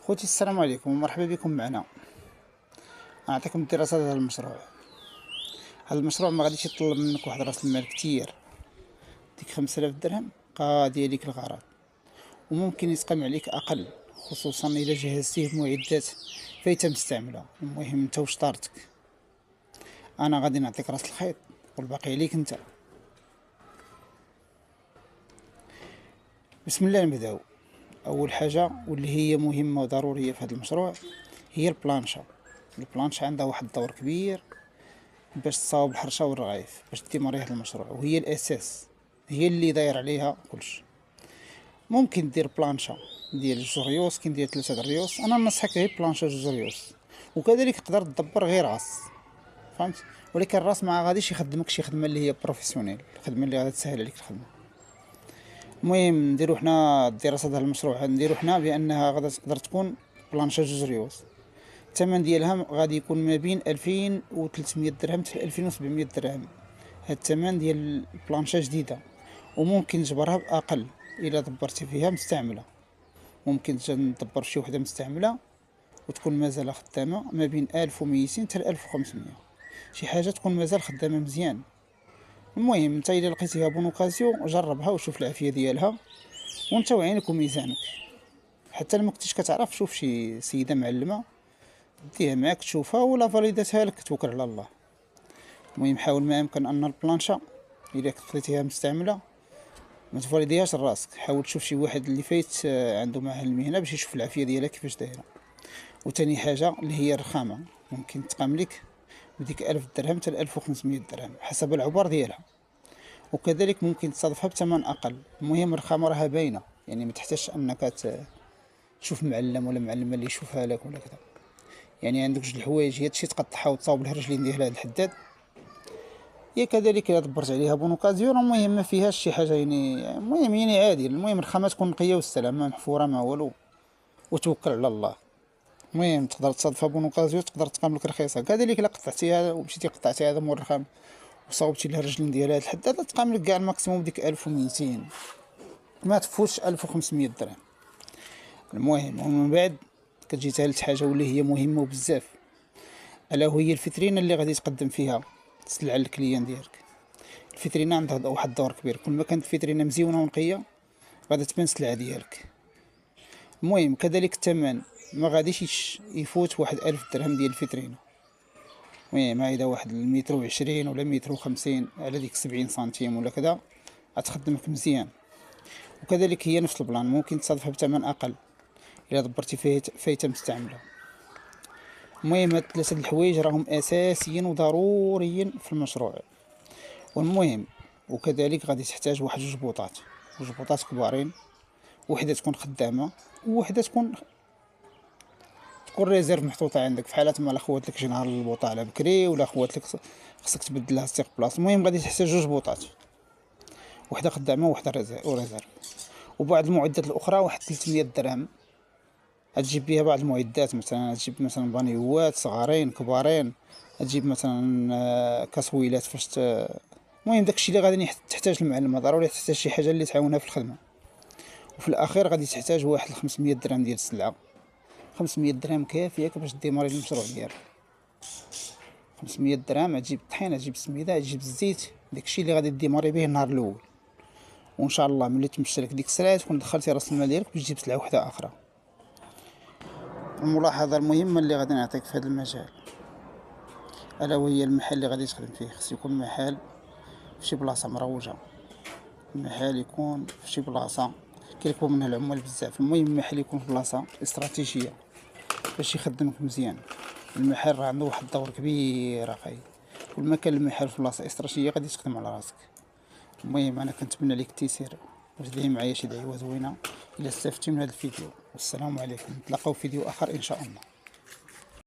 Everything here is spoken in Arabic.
خوتي السلام عليكم ومرحبا بكم معنا. نعطيكم الدراسة هذا المشروع. هذا المشروع ما غاديش يطلب منك واحد راس المال كتير، ديك 5000 درهم قاضية ليك الغرض، وممكن يتقام عليك اقل، خصوصا الا جهزتيه بمعدات فايته مستعمله. المهم انت وشطارتك. انا غادي نعطيك راس الخيط والباقي عليك انت. بسم الله نبداو. اول حاجه واللي هي مهمه وضروريه في هذا المشروع هي البلانشا. البلانشا عندها واحد الدور كبير باش تصاوب الحرشه والرغايف باش ديماري هذا المشروع، وهي الاساس، هي اللي داير عليها كلشي. ممكن دير بلانشا ديال 2 ريوس، كاين ديال 3 ريوس. انا ننصحك غير بلانشا 2 ريوس، وكذلك تقدر تدبر غير راس، فهمت؟ ولكن الراس ما غاديش يخدمك شي خدمه اللي هي بروفيسيونيل، الخدمه اللي غادي تسهل عليك الخدمه. المهم نديرو حنا دراسه هذا المشروع، نديرو حنا بانها غادي تقدر تكون بلانشا 2 ريوس. الثمن ديالها غادي يكون ما بين 2300 درهم حتى 2700 درهم. هاد الثمن ديال البلانشا جديده، وممكن تجبرها باقل الا دبرتي فيها مستعمله. ممكن تدبر شي وحده مستعمله وتكون مازال خدامه ما بين 1200 حتى 1500، شي حاجه تكون مازال خدامه مزيان. المهم انت الا لقيتيها بون اوكازيون جربها وشوف العافيه ديالها، وانت وعينك وميزانك. حتى ما كنتيش كتعرف، شوف شي سيده معلمه ديها معاك تشوفها ولا فاليداتها لك، توكل على الله. المهم حاول ما يمكن ان البلانشا الا خليتيها مستعمله ما تفاليديهاش لراسك، حاول تشوف شي واحد اللي فايت عنده معاه المهنه باش يشوف العافيه ديالها كيفاش دايره. وتاني حاجه اللي هي الرخامه، ممكن تقام لك بديك 1000 درهم حتى 1500 درهم حسب العبار ديالها، وكذلك ممكن تصادفها بثمن اقل. المهم الرخامه راها باينه، يعني ما تحتاجش انك تشوف معلم ولا معلمه اللي يشوفها لك ولا كذا. يعني عندك جوج الحوايج، هي تشي تقطعها وتصاوب لها الرجلين ديالها هاد الحداد، هي كذلك الا دبرت عليها بون اوكازيون. المهم ما فيهاش شي حاجه، يعني المهم يعني عادي. المهم الرخامه تكون نقيه والسلام، ما محفوره ما والو، وتوكل على الله. المهم تقدر تصادفها بون اوكازيون، تقدر تقام لك رخيصه. كذلك الا قطعتيها ومشيتي قطعتي هذا مول الرخام وصاوبتي لها الرجلين ديالها هاد الحداد، تقام لك كاع الماكسيموم ديك 1200، ما تفوتش 1500 درهم. المهم ومن بعد كتجي ثالث حاجه واللي هي مهمه وبزاف، الا وهي الفيترينا اللي غادي تقدم فيها السلعه للكليان ديالك. الفيترينا عندها واحد الدور كبير، كل ما كانت الفيترينا مزيونه ونقيه غادي تبان السلعه ديالك. المهم كذلك الثمن ما غاديش يفوت واحد 1000 درهم ديال الفيترينا. المهم هايدا واحد 120 ولا 150 على ديك 70 سنتيم ولا كذا غتخدمك مزيان. وكذلك هي نفس البلان، ممكن تصادفها بثمن اقل الا دبرتي فيه فايته مستعمله. المهم هاد 3 الحوايج راهم اساسيين وضروريين في المشروع. والمهم وكذلك غادي تحتاج واحد 2 بوطات، 2 بوطات كبارين، وحده تكون خدامه ووحده تكون ريزيرف محطوطه عندك، في حالات ما لا خوات لك شي نهار البوطه على بكري ولا خوات لك خصك تبدلها ستيق بلاص. المهم غادي تحتاج 2 بوطات، وحده خدامه وحده ريزيرف. وبعض المعدات الاخرى واحد 300 درهم تجيب بها بعض المعدات، مثلا تجيب مثلا بانيوات صغارين كبارين، تجيب مثلا كاسويلات فاش المهم داكشي اللي غادي تحتاج المعلمه، ضروري تحتاج شي حاجه اللي تعاونها في الخدمه. وفي الاخير غادي تحتاج واحد 500 درهم ديال السلعه. 500 درهم كافيه باش ديماري المشروع ديالك. 500 درهم تجيب الطحين، تجيب السميده، تجيب الزيت، داكشي اللي غادي ديماري به النهار الاول. وان شاء الله ملي تمشي لك ديك السلعه تكون دخلتي راس المال ديالك باش تجيب سلعه واحده اخرى. الملاحظه المهمه اللي غادي نعطيك في هذا المجال الا وهي المحل اللي غادي تخدم فيه، خص يكون محل في شي بلاصه مروجه. المحل يكون في شي بلاصه كيركبوا منها العمال بزاف. المهم المحل يكون في بلاصه استراتيجيه باش يخدمك مزيان. المحل راه عنده واحد الدور كبير اخاي، كل ما كان المحل في بلاصه استراتيجيه غادي تخدم على راسك. المهم انا كنتمنى لك التيسير وتدعي معايا شي دعوه زوينه الا استفدتي من هذا الفيديو. والسلام عليكم، نتلاقاو في فيديو اخر ان شاء الله.